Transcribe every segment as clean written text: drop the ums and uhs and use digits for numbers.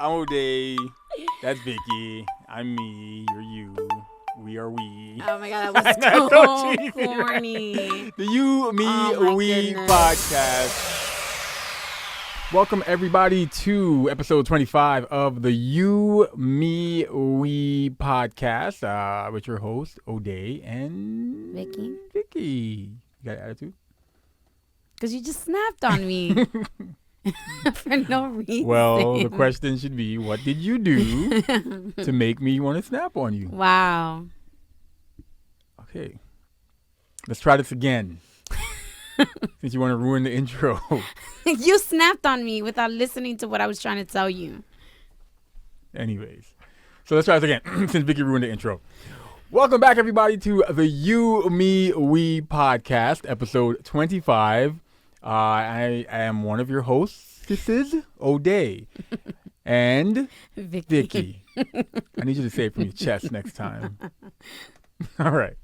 I'm Ode. That's Vicky. I'm me. You're you. We are we. Oh my god, that was so corny. The You, Me, We goodness. podcast. Welcome everybody to episode 25 of the You, Me, We podcast with your host Ode and Vicky. You got an attitude? Because you just snapped on me. For no reason. Well, the question should be, what did you do to make me want to snap on you? Wow. Okay. Let's try this again. Since you want to ruin the intro. You snapped on me without listening to what I was trying to tell you. Anyways. So let's try this again, since Vicky ruined the intro. Welcome back, everybody, to the You, Me, We podcast, episode 25. I am one of your hosts. This is Ode. And Vicky. I need you to say it from your chest next time. All right.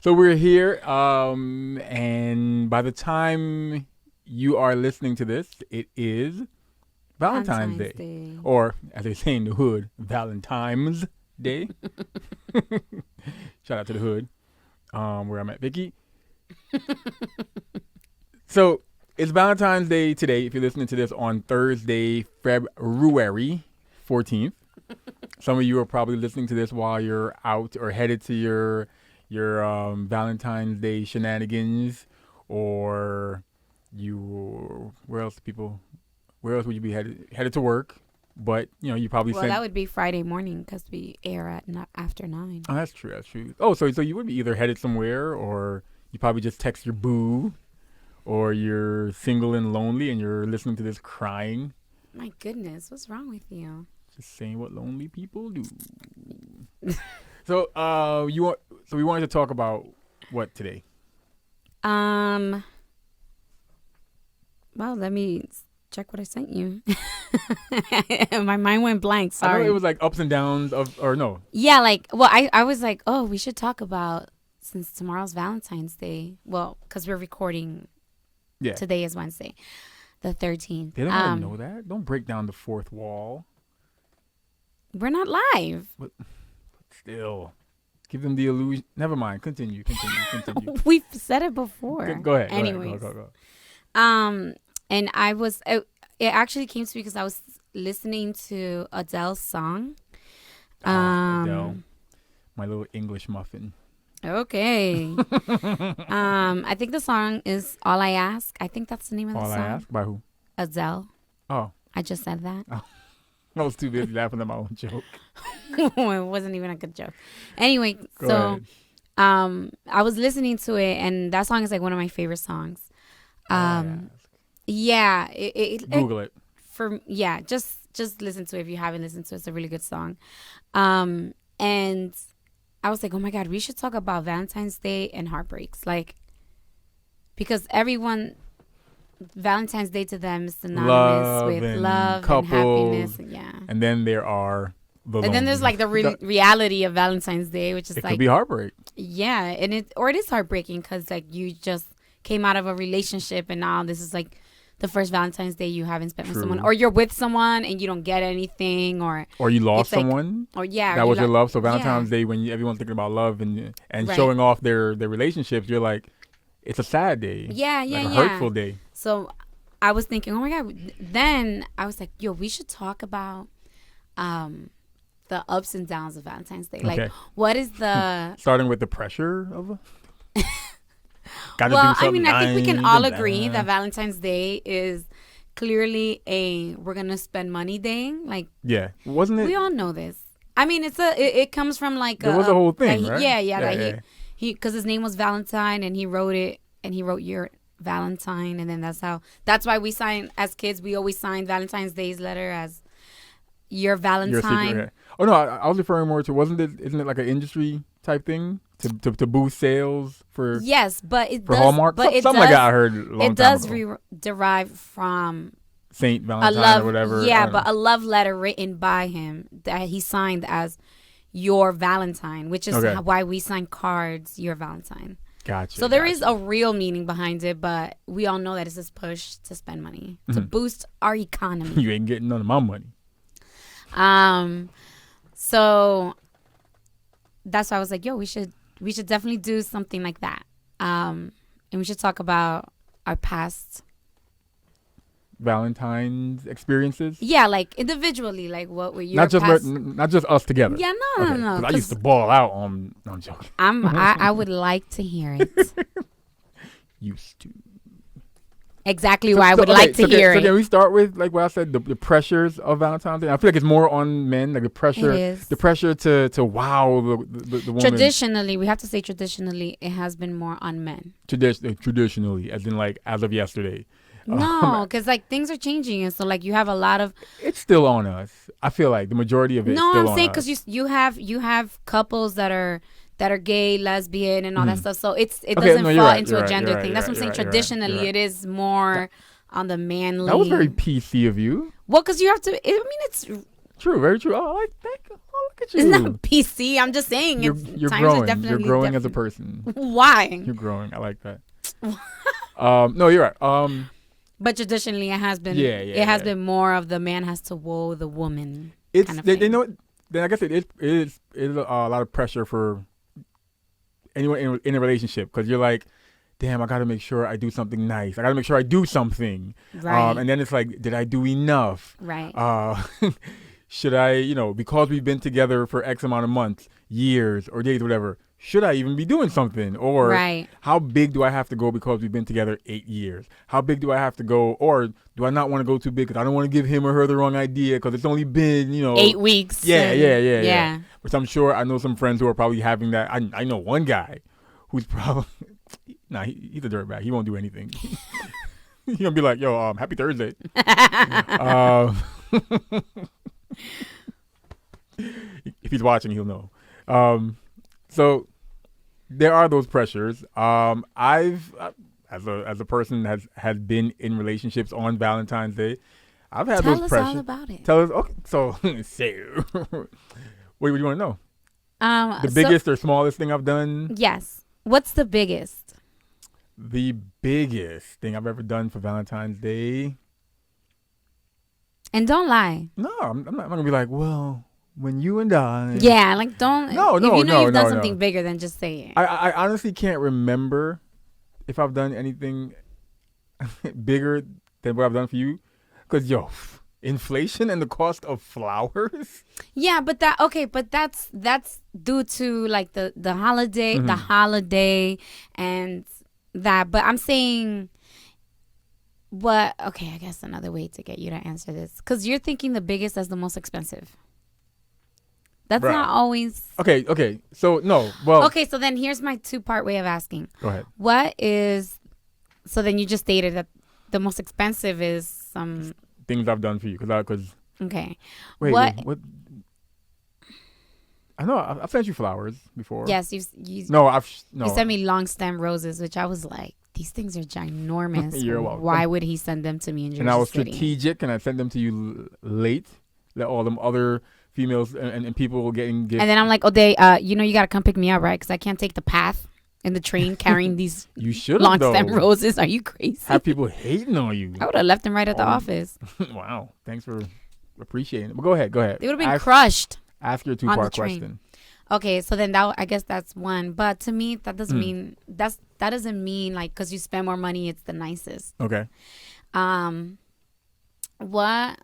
So we're here, and by the time you are listening to this, it is Valentine's Day. Or, as they say in the hood, Valentine's Day. Shout out to the hood, where I'm at, Vicky. So, it's Valentine's Day today, if you're listening to this on Thursday, February 14th. Some of you are probably listening to this while you're out or headed to your Valentine's Day shenanigans, or where else would you be headed to work? But you probably that would be Friday morning because we air at after 9. Oh, that's true. Oh, so you would be either headed somewhere, or you probably just text your boo, or you're single and lonely and you're listening to this crying. My goodness, what's wrong with you? Just saying what lonely people do. So we wanted to talk about what today? Well, let me check what I sent you. My mind went blank. Sorry. I know it was like ups and downs or no. Yeah, I was like, oh, we should talk about, since tomorrow's Valentine's Day. Well, because we're recording. Yeah. Today is Wednesday, the 13th. They don't want to know that. Don't break down the fourth wall. We're not live. But still. Give them the illusion. Never mind. Continue. We've said it before. Go ahead. Anyways. Go. And it actually came to me because I was listening to Adele's song. Adele. My little English muffin. Okay. I think the song is All I Ask. I think that's the name of the song. All I Ask? By who? Adele. Oh. I just said that. Oh. I was too busy laughing at my own joke. It wasn't even a good joke. Anyway, Go ahead. I was listening to it, and that song is like one of my favorite songs. Yeah. Google it. Just listen to it if you haven't listened to it. It's a really good song. And I was like, oh my God, we should talk about Valentine's Day and heartbreaks. Because Valentine's Day to them is synonymous with love couples, and happiness. Yeah. And then there are and then there's like the reality of Valentine's Day, which is it could be heartbreak. Yeah. And it is heartbreaking because like you just came out of a relationship and now this is like the first Valentine's Day you haven't spent with someone, or you're with someone and you don't get anything, or you lost someone, that was your love. So Valentine's Day, when everyone's thinking about love and right. showing off their relationships, you're like, it's a sad day, a hurtful day. So I was thinking, oh my God. Then I was like, yo, we should talk about the ups and downs of Valentine's Day. Okay. Like, what is the starting with the pressure of I think we can all agree that Valentine's Day is clearly we're gonna spend money day. Like, yeah, wasn't it? We all know this. I mean, it comes from like there was a whole thing, right? He because his name was Valentine and he wrote it and he wrote your Valentine, and then that's why we sign as kids. We always sign Valentine's Day's letter as your Valentine. Your oh no, I was referring more to isn't it like an industry type thing? To boost sales for but it for does, Hallmark. But Something like that I heard a long time ago. It does derive from Saint Valentine or whatever. Yeah, but a love letter written by him that he signed as your Valentine, which is why we sign cards, your Valentine. Gotcha. So there is a real meaning behind it, but we all know that it's this push to spend money to boost our economy. You ain't getting none of my money. So that's why I was like, yo, we should definitely do something like that. And we should talk about our past Valentine's experiences. Yeah, like individually, like what were your not just us together. Yeah, no. 'Cause I used to ball out on. No, I'm joking. I would like to hear it. Used to. Exactly why I would like to hear it. So can we start with like what I said, the pressures of Valentine's Day? I feel like it's more on men, like the pressure. It is. The pressure to wow the woman. Traditionally, we have to say traditionally, it has been more on men. Traditionally, as in like as of yesterday. No, because like things are changing, and so like you have a lot of. It's still on us. I feel like the majority of it. No, is still I'm on saying us. because you have couples that are gay, lesbian, and all that stuff. So it Okay, doesn't no, fall right, into a gender thing. That's what I'm saying. Traditionally, it is more on the manly. That was very PC of you. Well, because you have to. It's true, very true. Oh, I think. Oh, look at you. It's not PC. I'm just saying. You're times growing. Are definitely You're growing as a person. Why? You're growing. I like that. No, you're right. But traditionally, it has been. It has been more of the man has to woo the woman. It's kind of they thing. know. Then I guess it is a lot of pressure for anyone in a relationship because you're like, damn, I got to make sure I do something nice. I got to make sure I do something. Right. And then it's like, did I do enough? Right. Should I, because we've been together for X amount of months, years, or days, whatever, should I even be doing something? Or right. How big do I have to go because we've been together 8 years? How big do I have to go? Or do I not want to go too big because I don't want to give him or her the wrong idea because it's only been, 8 weeks. Yeah. Which I'm sure I know some friends who are probably having that. I know one guy who's probably, he's a dirtbag. He won't do anything. He's going to be like, yo, happy Thursday. If he's watching, he'll know. So there are those pressures. I've as a person has been in relationships on Valentine's Day. I've had those pressures. Tell us all about it. Tell us. Okay, so what do you want to know? The biggest or smallest thing I've done? Yes. What's the biggest? The biggest thing I've ever done for Valentine's Day. And don't lie. No, I'm not gonna be like, well, when you and I. Yeah, like don't. No. If you know you've done something bigger, then just say it. I honestly can't remember if I've done anything bigger than what I've done for you, because inflation and the cost of flowers. Yeah, but that's due to like the holiday, the holiday, and that. But I'm saying. Okay, I guess another way to get you to answer this. Because you're thinking the biggest as the most expensive. That's not always... Okay. So, no. Well... Okay, so then here's my two-part way of asking. Go ahead. What is... So then you just stated that the most expensive is some... Things I've done for you. Because okay. Wait, what? I know. I've sent you flowers before. Yes, you sent me long stem roses, which I was like, these things are ginormous. You're welcome. Why would he send them to me in Jersey City? And I was strategic, and I sent them to you late. Let all them other females and people getting gifts. And then I'm like, Ode, you got to come pick me up, right? Because I can't take the path in the train carrying these long stem roses. Are you crazy? Have people hating on you. I would have left them right at the office. Wow. Thanks for appreciting it. But go ahead. They would have been crushed. Ask your two-part question. Okay, so then I guess that's one. But to me, that doesn't mean that doesn't mean like because you spend more money, it's the nicest. Okay. What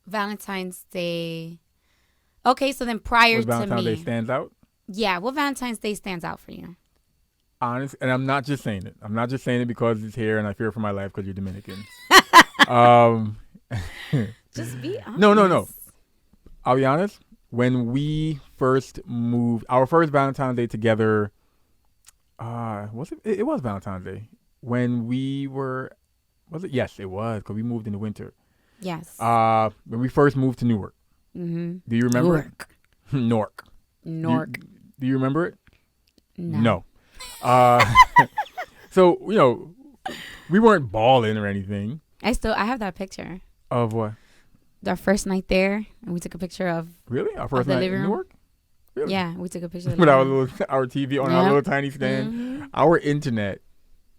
Valentine's Day? Okay, so then prior to me, Valentine's Day stands out. Yeah, what Valentine's Day stands out for you? Honest, and I'm not just saying it. I'm not just saying it because it's here and I fear for my life because you're Dominican. Just be honest. No. I'll be honest. When we first moved, our first Valentine's Day together, was it? It was Valentine's Day. When we were, was it? Yes, it was, because we moved in the winter. Yes. When we first moved to Newark. Mm-hmm. Do you remember it? Newark. Do you remember it? No. So, we weren't balling or anything. I have that picture. Of what? Our first night there, and we took a picture of. Really? Our first night in Newark? Really? Yeah, we took a picture of with our TV on our little tiny stand. Mm-hmm. Our internet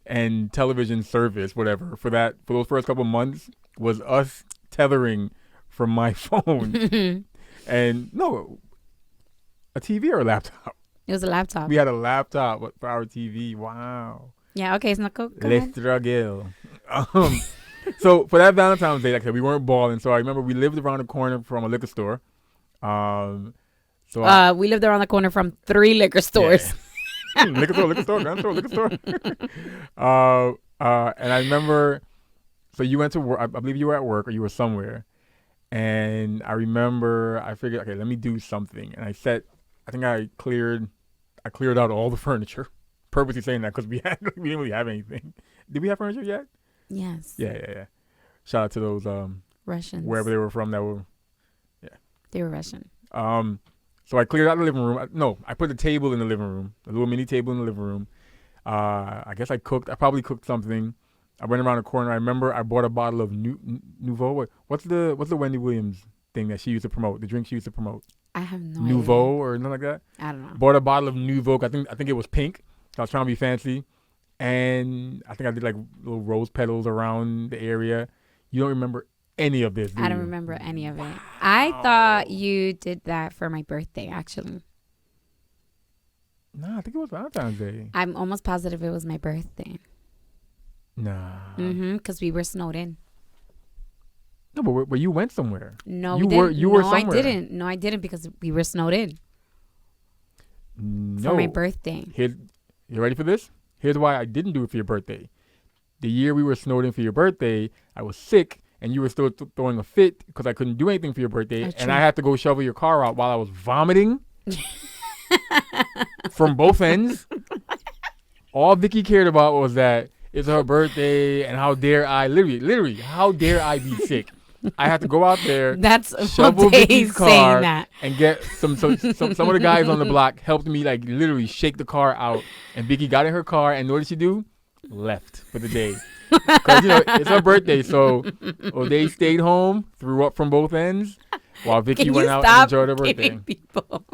and television service, whatever, for those first couple months was us tethering from my phone And no, a TV or a laptop? It was a laptop. We had a laptop for our TV. Wow. Yeah, okay, so go Le ahead. struggle. So for that Valentine's Day, like I said, we weren't balling. So I remember we lived around the corner from a liquor store. So We lived around the corner from 3 liquor stores. Yeah. liquor store, gun store, liquor store. And I remember, so you went to work. I believe you were at work or you were somewhere. And I remember, I figured, okay, let me do something. And I cleared out all the furniture. Purposely saying that because we didn't really have anything. Did we have furniture yet? Yes. Yeah. Shout out to those Russians. wherever they were from that were. They were Russian. So I cleared out the living room. I put a table in the living room, a little mini table in the living room. I guess I cooked. I probably cooked something. I went around the corner. I remember I bought a bottle of Nouveau. What's the Wendy Williams thing that she used to promote? The drink she used to promote. I have no Nouveau idea. or nothing like that. I don't know. Bought a bottle of Nouveau. I think it was pink. I was trying to be fancy, and I think I did like little rose petals around the area. You don't remember any of this, do I don't you? remember any of it. I thought you did that for my birthday, actually. Nah, I think it was Valentine's Day. I'm almost positive it was my birthday. Nah. Because we were snowed in. No, but you went somewhere. No, you we were didn't. you were no, somewhere. I didn't. No, I didn't because we were snowed in No. for my birthday. You ready for this? Here's why I didn't do it for your birthday. The year we were snowed in for your birthday, I was sick, and you were still throwing a fit because I couldn't do anything for your birthday, That's and true. I had to go shovel your car out while I was vomiting from both ends. All Vicky cared about was that it's her birthday, and how dare I, literally, how dare I be sick? I had to go out there, That's shovel what they Vicky's car, saying that. and get some of the guys on the block helped me like literally shake the car out. And Vicky got in her car, and what did she do? Left for the day. Because it's her birthday, so Ode stayed home, threw up from both ends, while Vicky Can went you out stop and enjoyed her birthday. giving people?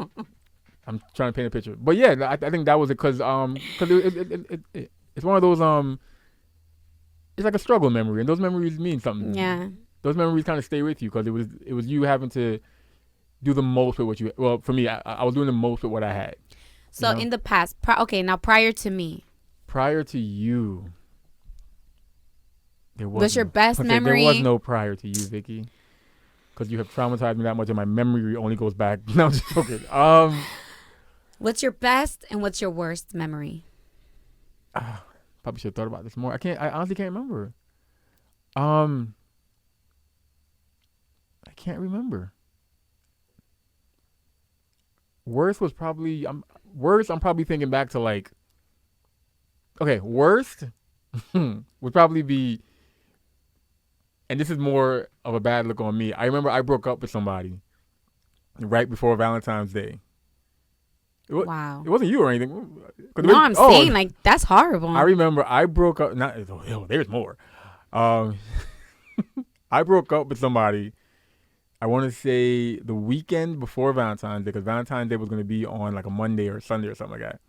I'm trying to paint a picture, but yeah, I think that was it because it's one of those it's like a struggle memory, and those memories mean something. Yeah. Those memories kind of stay with you because it was you having to do the most with what you. Well, for me, I was doing the most with what I had. So in the past, now prior to me, Prior to you, there was what's your best memory? There was no prior to you, Vicky, because you have traumatized me that much, and my memory only goes back. No, I'm just joking. What's your best and what's your worst memory? Probably should have thought about this more. I honestly can't remember. I can't remember. Worst was probably I'm probably thinking back to like. Okay, worst would probably be, and this is more of a bad look on me. I remember I broke up with somebody right before Valentine's Day. Wow. It wasn't you or anything. No, I'm saying like that's horrible. I remember I broke up. There's more. I broke up with somebody. I want to say the weekend before Valentine's Day, because Valentine's Day was going to be on like a Monday or Sunday or something like that.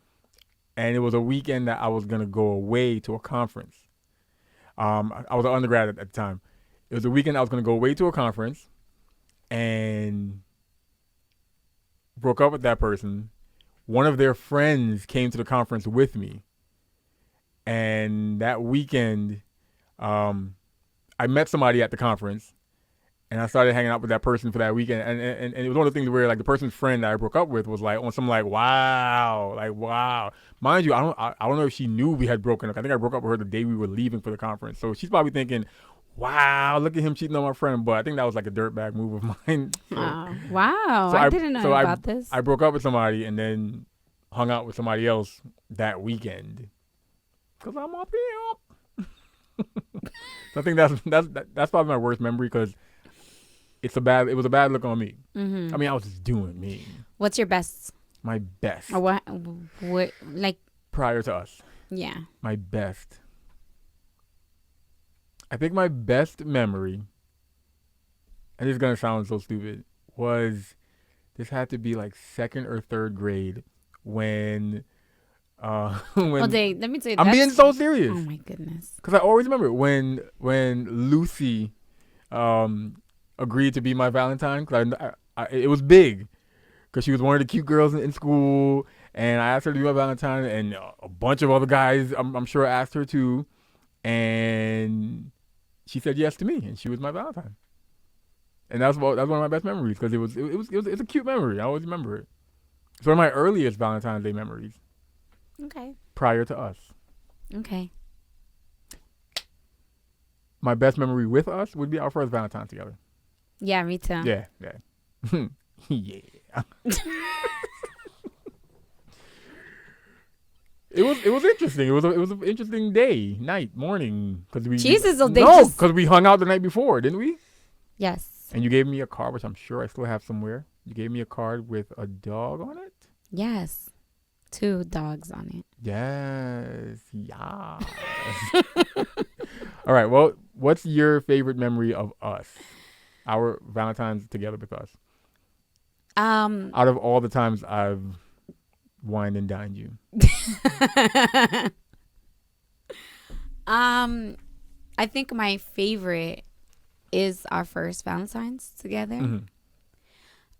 And it was a weekend that I was going to go away to a conference. I was an undergrad at the time. It was a weekend I was going to go away to a conference and broke up with that person. One of their friends came to the conference with me. And that weekend, I met somebody at the conference. And I started hanging out with that person for that weekend. And it was one of the things where like the person's friend that I broke up with was like on some like, wow. Mind you, I don't know if she knew we had broken up. I think I broke up with her the day we were leaving for the conference. So she's probably thinking, wow, look at him cheating on my friend. But I think that was like a dirtbag move of mine. So, wow. so I didn't know about this. I broke up with somebody and then hung out with somebody else that weekend. Because I'm up here. So I think that's probably my worst memory because it was a bad look on me. Mm-hmm. I mean, I was just doing me. What's your best? My best. Or what like Prior to us. yeah. My best. I think my best memory, and this is going to sound so stupid, was this had to be like second or third grade when Well, let me tell you. I'm being so serious. Oh my goodness. Because I always remember when Lucy agreed to be my Valentine. Because it was big because she was one of the cute girls in school, and I asked her to be my Valentine, and a bunch of other guys, I'm sure, asked her too, and she said yes to me, and she was my Valentine, and that's one of my best memories because it's a cute memory. I always remember it. It's one of my earliest Valentine's Day memories. Okay. Prior to us. Okay. My best memory with us would be our first Valentine's together. Yeah, me too. Yeah. Yeah. It was interesting. It was an interesting night, morning, because we hung out the night before, didn't we? Yes. And you gave me a card, which I'm sure I still have somewhere. You gave me a card with a dog on it. Yes, 2 dogs on it. Yes. All right. Well, what's your favorite memory of us? Our Valentine's together with us. Out of all the times I've wined and dined you. I think my favorite is our first Valentine's together.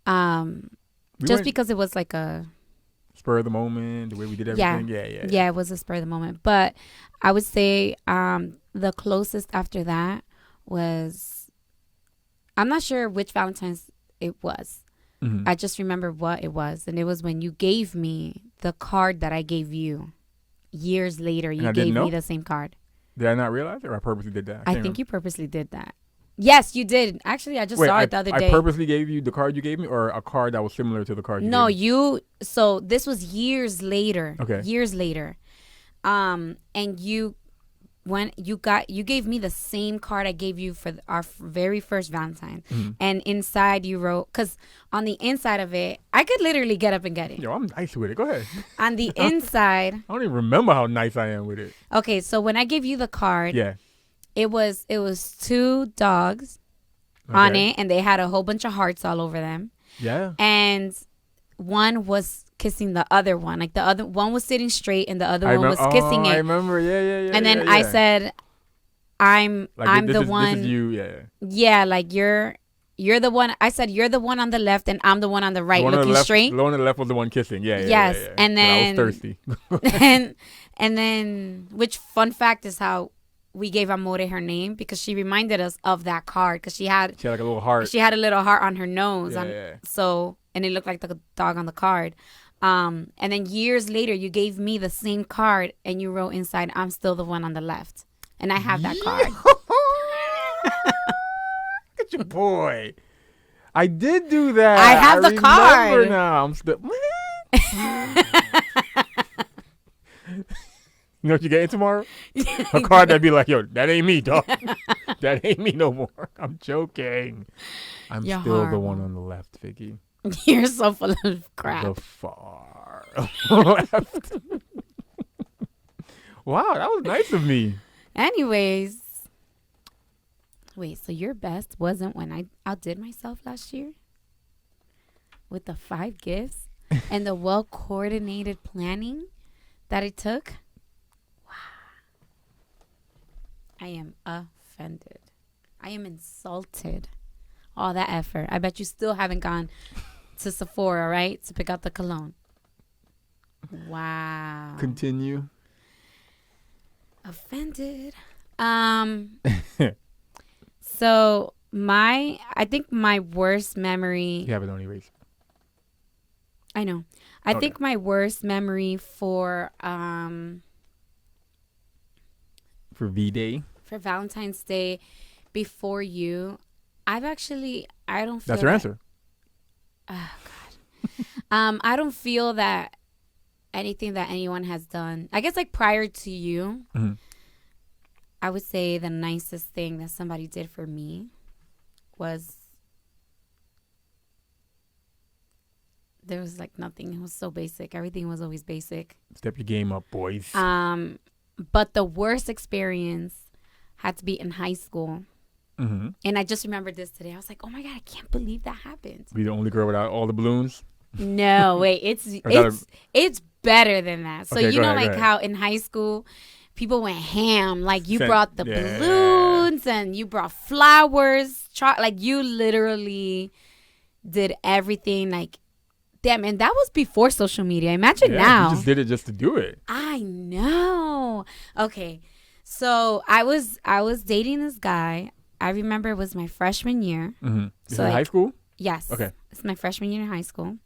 Mm-hmm. Just because it was like a spur of the moment, the way we did everything. Yeah, it was a spur of the moment. But I would say the closest after that was, I'm not sure which Valentine's it was. Mm-hmm. I just remember what it was. And it was when you gave me the card that I gave you. Years later, you gave me the same card. Did I not realize it, or I purposely did that? I think you purposely did that. Yes, you did. Actually, I just saw it the other day. I purposely gave you the card you gave me, or a card that was similar to the card you gave me? So this was years later. Okay. Years later. And you gave me the same card I gave you for our very first Valentine. Mm-hmm. And inside you wrote, because on the inside of it, I could literally get up and get it. Yo, I'm nice with it. Go ahead. On the inside. I don't even remember how nice I am with it. Okay, so when I gave you the card. Yeah. It was 2 dogs on it, and they had a whole bunch of hearts all over them. Yeah. And one was kissing the other one. Like the other one was sitting straight, and the other one was kissing it. I remember. Yeah. And then I said, "I'm the one." This is you. Yeah. Yeah, like you're the one. I said you're the one on the left, and I'm the one on the right, looking straight. The one on the left was the one kissing. Yeah. Yes, yeah. And then I was thirsty. and then, which fun fact is how we gave Amore her name, because she reminded us of that card, because she had like a little heart. She had a little heart on her nose. Yeah. So, and it looked like the dog on the card. And then years later, you gave me the same card, and you wrote inside, "I'm still the one on the left." And I have that card. Look at your boy. I did do that. I have the card. Now I'm still. You know what you're getting tomorrow? A card that'd be like, "Yo, that ain't me, dog. That ain't me no more." I'm joking. I'm You're still horrible. the one on the left, Vicky. You're so full of crap. The far left. Wow, that was nice of me. Anyways. Wait, so your best wasn't when I outdid myself last year? With the 5 gifts and the well-coordinated planning that it took? I am offended. I am insulted. All that effort. I bet you still haven't gone to Sephora, right? To pick out the cologne. Wow. Continue. Offended. So I think my worst memory. You have it on erase. I know. I think my worst memory for VDay. For Valentine's Day before you, I don't feel That's your answer. Oh God. I don't feel that anything that anyone has done, I guess like prior to you, mm-hmm. I would say the nicest thing that somebody did for me was, there was like nothing. It was so basic. Everything was always basic. Step your game up, boys. But the worst experience had to be in high school. Mm-hmm. And I just remembered this today. I was like, oh my God, I can't believe that happened. Be the only girl without all the balloons? No, wait, it's better than that. So okay, you know, like how in high school people went ham. Like you brought the balloons and you brought flowers. Like you literally did everything like, damn, and that was before social media. Imagine now. You just did it just to do it. I know. Okay. So I was dating this guy. I remember it was my freshman year. Mm-hmm. So high school? Yes. Okay. It's my freshman year in high school.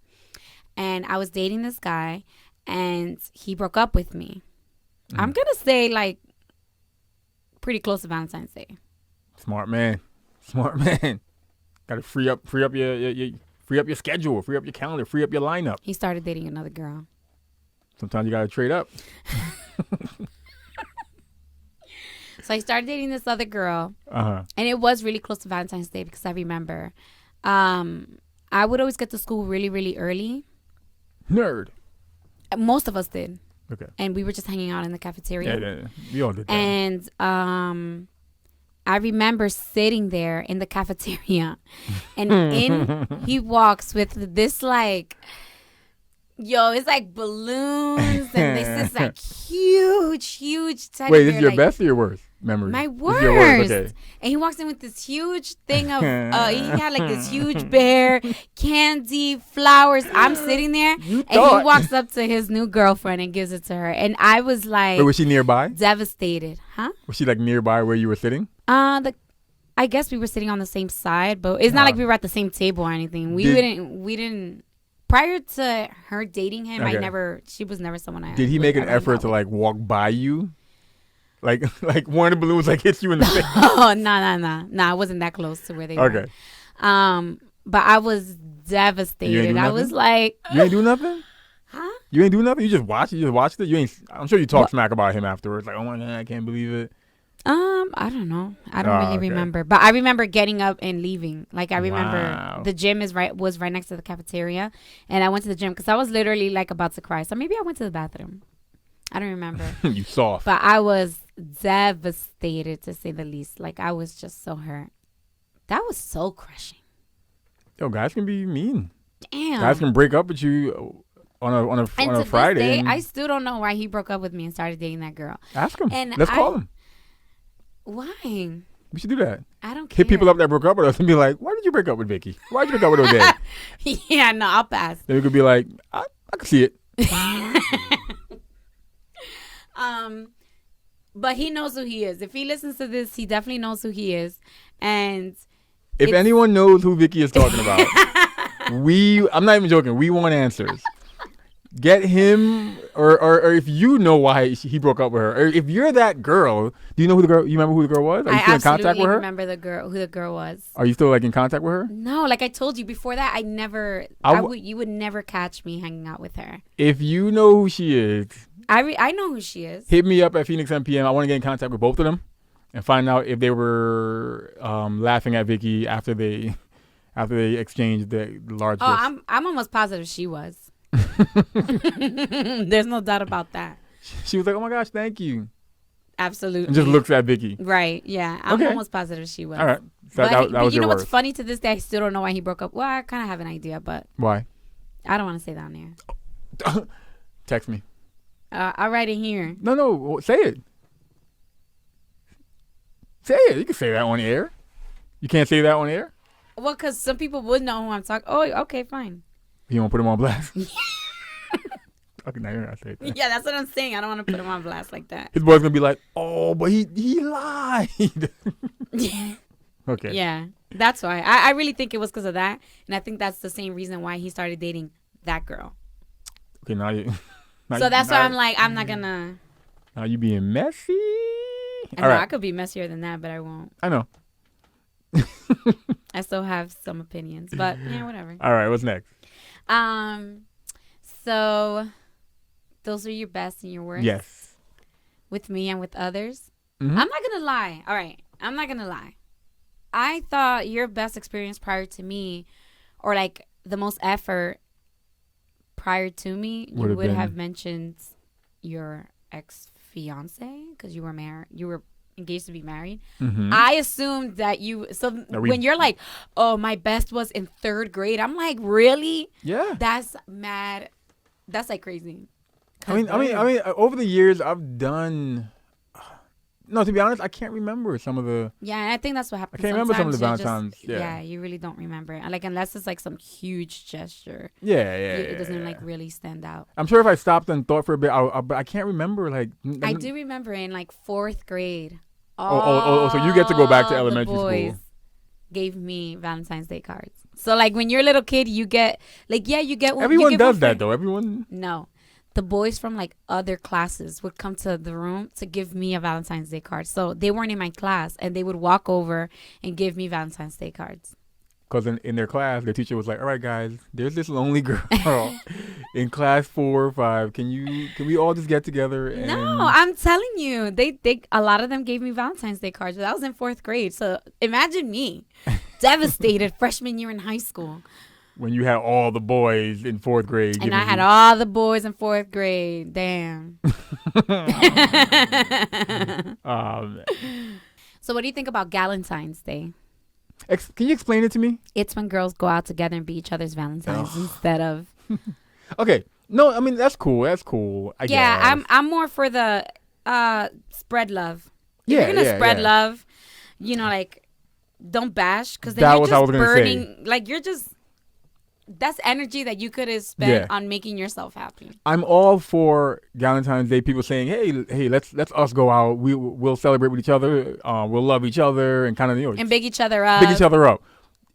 And I was dating this guy and he broke up with me. Mm-hmm. I'm going to say like pretty close to Valentine's Day. Smart man. Got to free up your schedule, free up your calendar, free up your lineup. He started dating another girl. Sometimes you got to trade up. So I started dating this other girl. Uh-huh. And it was really close to Valentine's Day because I remember I would always get to school really, really early. Nerd. Most of us did. Okay. And we were just hanging out in the cafeteria. Yeah. We all did that. And I remember sitting there in the cafeteria and he walks with this like, it's like balloons and this is like huge teddy Wait, bear, this is your like, best or your worst memory? My worst. Your worst. Okay. And he walks in with this huge thing of, he had like this huge bear, candy, flowers. I'm sitting there and he walks up to his new girlfriend and gives it to her. And I was like. Wait, was she nearby? Devastated. Huh? Was she like nearby where you were sitting? I guess we were sitting on the same side, but it's not like we were at the same table or anything. We didn't. Prior to her dating him, she was never someone I. Did he make an effort to like walk by you? Like one of the balloons like hits you in the face? Oh, no. I wasn't that close to where they were. Okay. But I was devastated. I was like, you ain't do nothing? Huh? You ain't do nothing? You just watched it? You ain't. I'm sure you talk smack about him afterwards. Like, oh my God, I can't believe it. I don't know. I don't really remember. But I remember getting up and leaving. Like I remember the gym was right next to the cafeteria, and I went to the gym because I was literally like about to cry. So maybe I went to the bathroom. I don't remember. You soft. But I was devastated to say the least. Like I was just so hurt. That was soul crushing. Yo, guys can be mean. Damn. Guys can break up with you on a Friday. This day, I still don't know why he broke up with me and started dating that girl. Ask him. Let's call him. Why? We should do that. I don't care. Hit people up that broke up with us and be like, why did you break up with Vicky? Why did you break up with Ode? Yeah, no, I'll pass. Then we could be like, I can see it. But he knows who he is. If he listens to this, he definitely knows who he is. And if anyone knows who Vicky is talking about, I'm not even joking. We want answers. Get him, or if you know why he broke up with her, or if you're that girl, do you know who the girl? You remember who the girl was? Are you still in contact with her? I remember who the girl was. Are you still like in contact with her? No, like I told you before that, you would never catch me hanging out with her. If you know who she is, I know who she is. Hit me up at Phoenix MPM. I want to get in contact with both of them and find out if they were laughing at Vicky after they exchanged the large gifts. I'm almost positive she was. There's no doubt about that. She was like, oh my gosh, thank you. Absolutely. And just looks at Vicky. Right, yeah. I'm almost positive she was. All right. So that was you know your what's worst. funny to this day? I still don't know why he broke up. Well, I kind of have an idea, but. Why? I don't want to say that on there. Text me. I'll write it here. No, say it. Say it. You can say that on air. You can't say that on air? Well, because some people would know who I'm talking. Oh, okay, fine. You want to put him on blast? Okay, now you're not saying that. Yeah, that's what I'm saying. I don't want to put him on blast like that. His boy's going to be like, oh, but he lied. Yeah. Okay. Yeah, that's why. I really think it was because of that. And I think that's the same reason why he started dating that girl. Okay, now you... So that's why I'm like, I'm not going to... Now you being messy. I know, I could be messier than that, but I won't. I know. I still have some opinions, but yeah, whatever. All right, what's next? So those are your best and your worst? Yes. With me and with others? Mm-hmm. I'm not going to lie. All right, I'm not going to lie. I thought your best experience prior to me, or like the most effort prior to me, you would have mentioned your ex-fiance because you were married. You were engaged to be married. Mm-hmm. I assumed that when you're like, oh, my best was in 3rd grade, I'm like, really? Yeah. That's mad. That's like crazy. I mean, over the years, I've done No, to be honest, I can't remember some of the. Yeah, and I think that's what I happens. can't remember some of the Sometimes you Valentines. just- Yeah. you really don't remember it. Like unless it's like some huge gesture, it doesn't like really stand out. I'm sure if I stopped and thought for a bit, but I can't remember. Like I do remember in like 4th grade. So you get to go back to all the elementary boys school. Gave me Valentine's Day cards. So like when you're a little kid, you get like you get one. Everyone you get does one that for- though. Everyone. No. The boys from like other classes would come to the room to give me a Valentine's Day card. So they weren't in my class and they would walk over and give me Valentine's Day cards. Because in their class, their teacher was like, "All right, guys, there's this lonely girl in class 4 or 5. Can we all just get together?" And No, I'm telling you, they a lot of them gave me Valentine's Day cards. That was in 4th grade. So imagine me, devastated freshman year in high school, when you had all the boys in 4th grade, and I had all the boys in 4th grade. Damn. So what do you think about Galentine's Day? Can you explain it to me? It's when girls go out together and be each other's Valentines instead of. Okay. No, I mean that's cool. That's cool. I guess. I'm more for the spread love. If Yeah, you're gonna spread yeah. love, like don't bash because then That you're was what I was just gonna say. burning. Like you're just that's energy that you could have spent on making yourself happy. I'm all for Valentine's Day. People saying, "Hey, let's us go out. We'll celebrate with each other. We'll love each other and kind of And big each other up. big each other up."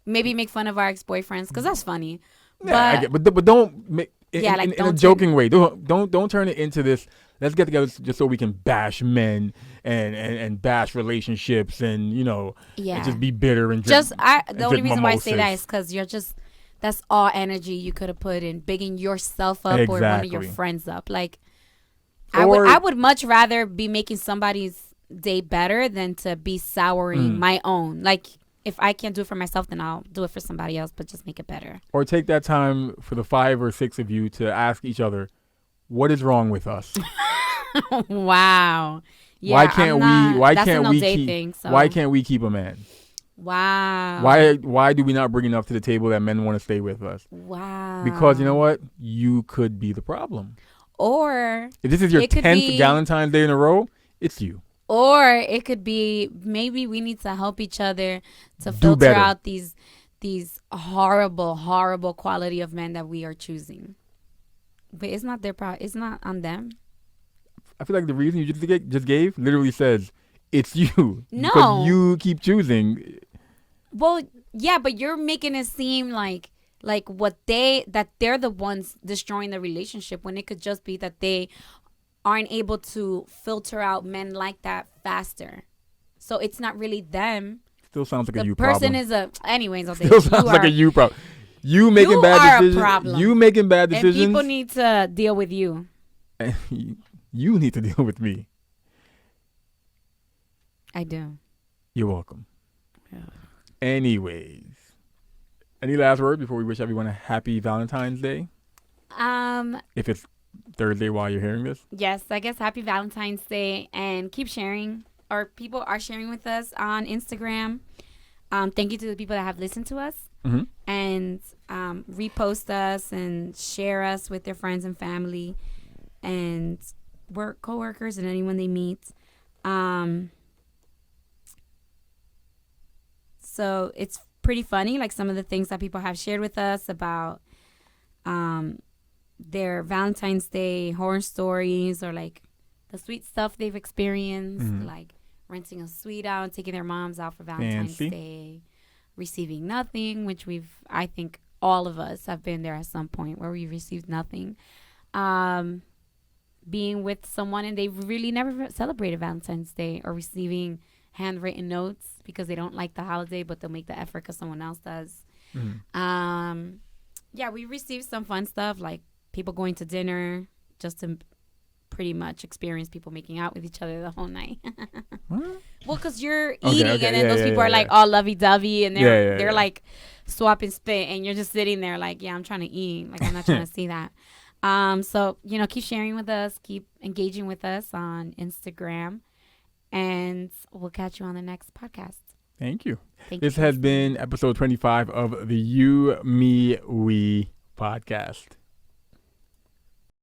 Maybe make fun of our ex-boyfriends because that's funny. Yeah, I get, but don't make in a don't joking way. Don't turn it into this. Let's get together just so we can bash men and bash relationships and and just be bitter and drink, the only reason why I say that mimosas. is because you're just that's all energy you could have put in bigging yourself up or one of your Exactly. friends up. Like Or- I would much rather be making somebody's day better than to be souring my own. Like if I can't do it for myself, then I'll do it for somebody else, but just make it better. Or take that time for the 5 or 6 of you to ask each other, what is wrong with us? Wow. Yeah, Why can't we? Why that's can't a we no-day keep? thing, so. Why can't we keep a man? Wow. Why do we not bring enough to the table that men want to stay with us? Wow. Because you know what? You could be the problem. Or If this is your It could 10th be- Valentine's Day in a row, it's you. Or it could be maybe we need to help each other to Do filter better. out these horrible quality of men that we are choosing. But it's not their problem. It's not on them. I feel like the reason you just gave literally says it's you. No. Because you keep choosing. Well, yeah, but you're making it seem like that they're the ones destroying the relationship when it could just be that they aren't able to filter out men like that faster. So it's not really them. Still sounds like The a you person problem. is a. Anyways, I'll say Still sounds like a you problem. You making You bad are a decisions. problem. You making bad and decisions. people need to deal with you. You need to deal with me. I do. You're welcome. Yeah. Anyways, any last words before we wish everyone a happy Valentine's Day? If it's Thursday while you're hearing this. Yes, I guess happy Valentine's Day and keep sharing. Or people are sharing with us on Instagram. Thank you to the people that have listened to us Mm-hmm. and repost us and share us with their friends and family and work coworkers and anyone they meet. So it's pretty funny, like some of the things that people have shared with us about their Valentine's Day horror stories or like the sweet stuff they've experienced, like renting a suite out, taking their moms out for Valentine's Fancy. Day, receiving nothing, which I think all of us have been there at some point where we received nothing. Being with someone and they've really never celebrated Valentine's Day or receiving handwritten notes because they don't like the holiday, but they'll make the effort because someone else does. Yeah, we received some fun stuff like people going to dinner just to pretty much experience people making out with each other the whole night. What? Well, because you're eating and then yeah, those yeah, people are yeah, like yeah. all lovey-dovey and they're Yeah. like swapping spit and you're just sitting there like, yeah, I'm trying to eat. Like, I'm not trying to see that. So, keep sharing with us, keep engaging with us on Instagram, and we'll catch you on the next podcast. Thank you. Thank This you. has been episode 25 of the You, Me, We podcast.